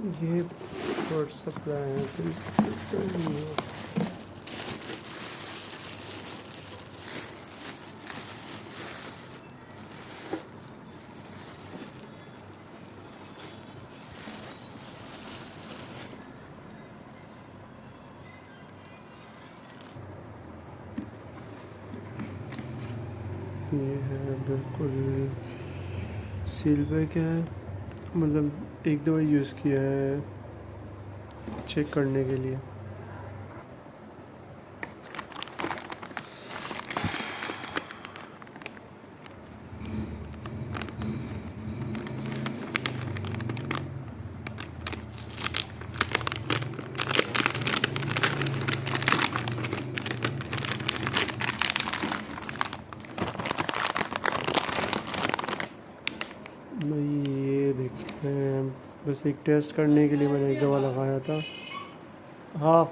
ये power supply है तो नहीं है। ये है बिल्कुल सील पैक है, मतलब एक दो बार यूज़ किया है चेक करने के लिए। भाई ये देखें, बस एक टेस्ट करने के लिए मैंने एक दवा लगाया था। हाँ।